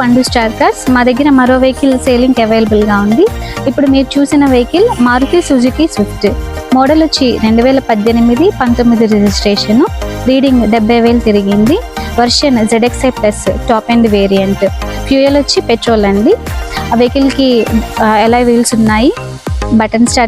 పండు star cars. మా దగ్గర మరో వెహికల్ సేలింగ్ అవైలబుల్గా ఉంది. ఇప్పుడు మీరు చూసిన vehicle Maruti Suzuki Swift. Model వచ్చి 2018, 19 రిజిస్ట్రేషన్. రీడింగ్ 70,000 తిరిగింది. Version ZXi plus top end variant. Fuel వచ్చి పెట్రోల్ అండి. ఆ వెహికల్కి అలాయ్ వీల్స్ ఉన్నాయి. Button start